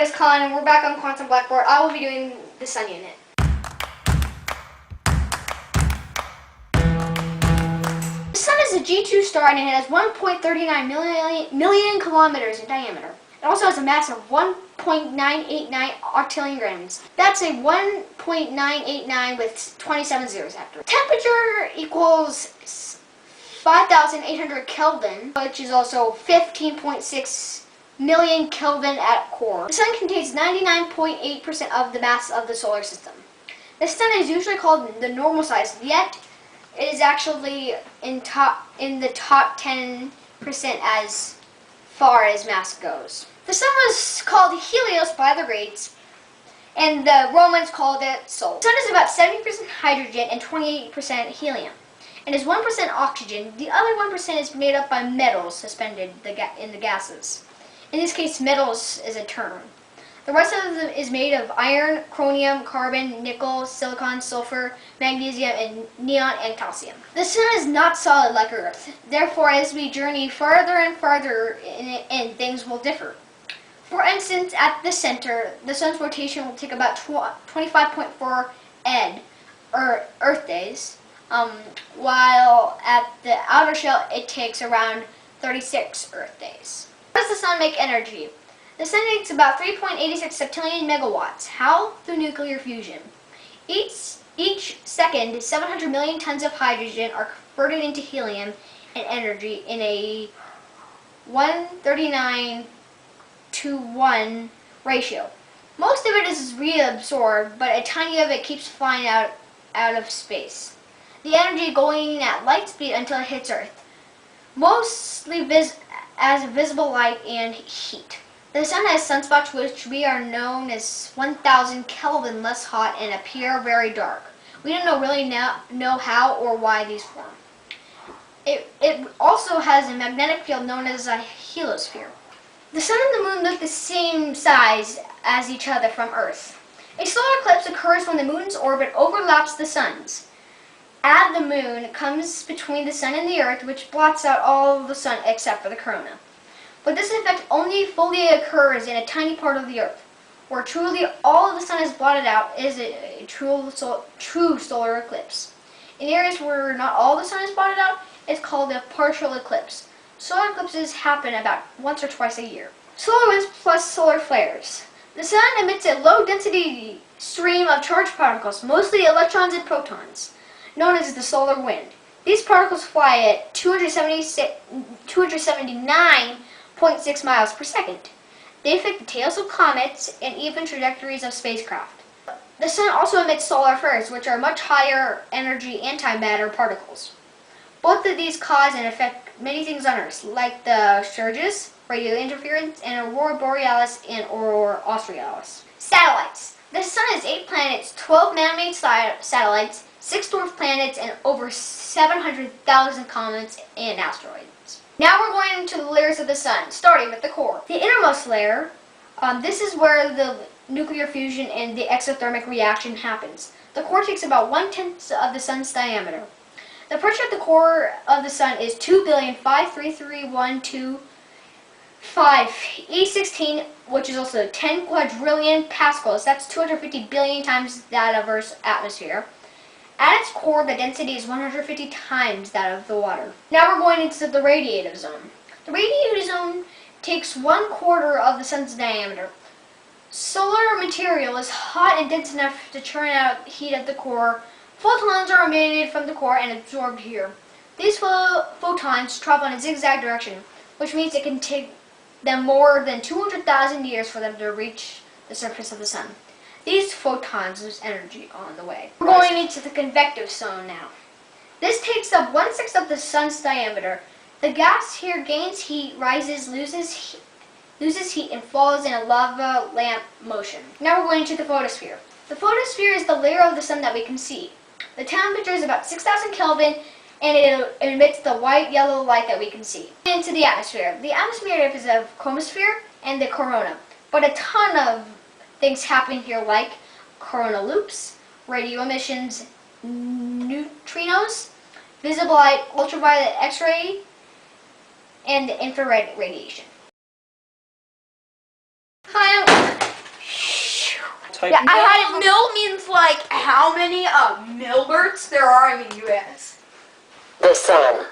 name is Collin, and we're back on Quantum Blackboard. I will be doing the sun unit. The sun is a G2 star, and it has 1.39 million kilometers in diameter. It also has a mass of 1.989 octillion grams. That's a 1.989 with 27 zeros after. Temperature equals 5,800 Kelvin, which is also 15.6 million Kelvin at core. The sun contains 99.8% of the mass of the solar system. The sun is usually called the normal size, yet it is actually in the top 10% as far as mass goes. The sun was called Helios by the Greeks, and the Romans called it Sol. The sun is about 70% hydrogen and 28% helium, and is 1% oxygen. The other 1% is made up by metals suspended in the gases. In this case, metals is a term. The rest of them is made of iron, chromium, carbon, nickel, silicon, sulfur, magnesium, and neon and calcium. The sun is not solid like Earth. Therefore, as we journey farther and farther in things will differ. For instance, at the center, the sun's rotation will take about 25.4 Earth days, while at the outer shell it takes around 36 Earth days. How does the sun make energy? The sun makes about 3.86 septillion megawatts. How? Through nuclear fusion. Each second, 700 million tons of hydrogen are converted into helium and energy in a 1:39:1 ratio. Most of it is reabsorbed, but a tiny of it keeps flying out of space. The energy going at light speed until it hits Earth, mostly as visible light and heat. The sun has sunspots which we are known as 1,000 Kelvin less hot and appear very dark. We don't really know how or why these form. It also has a magnetic field known as a heliosphere. The sun and the moon look the same size as each other from Earth. A solar eclipse occurs when the moon's orbit overlaps the sun's. As the moon comes between the sun and the Earth, which blots out all of the sun except for the corona. But this effect only fully occurs in a tiny part of the Earth. Where truly all of the sun is blotted out is a true solar eclipse. In areas where not all the sun is blotted out, it's called a partial eclipse. Solar eclipses happen about once or twice a year. Solar winds plus solar flares. The sun emits a low-density stream of charged particles, mostly electrons and protons, known as the solar wind. These particles fly at 279.6 miles per second. They affect the tails of comets and even trajectories of spacecraft. The sun also emits solar flares, which are much higher energy antimatter particles. Both of these cause and affect many things on Earth, like the surges, radio interference, and aurora borealis and aurora australis. Satellites. The sun has 8 planets, 12 man-made satellites, 6 dwarf planets, and over 700,000 comets and asteroids. Now we're going into the layers of the sun, starting with the core. The innermost layer, this is where the nuclear fusion and the exothermic reaction happens. The core takes about 1/10 of the sun's diameter. The pressure at the core of the sun is 2,533,125 E16, which is also 10 quadrillion pascals. That's 250 billion times that of Earth's atmosphere. At its core, the density is 150 times that of the water. Now we're going into the radiative zone. The radiative zone takes 1/4 of the sun's diameter. Solar material is hot and dense enough to churn out heat at the core. Photons are emitted from the core and absorbed here. These photons travel in a zigzag direction, which means it can take them more than 200,000 years for them to reach the surface of the sun. These photons lose energy on the way. We're going into the convective zone now. This takes up 1/6 of the sun's diameter. The gas here gains heat, rises, loses heat, and falls in a lava lamp motion. Now we're going into the photosphere. The photosphere is the layer of the sun that we can see. The temperature is about 6,000 Kelvin, and it emits the white-yellow light that we can see. Into the atmosphere. The atmosphere is of chromosphere and the corona, but a ton of things happen here, like corona loops, radio emissions, neutrinos, visible light, ultraviolet X-ray, and infrared radiation. Hi, type. Yeah, I had it. Mil means like how many Milberts there are in the U.S. The sun.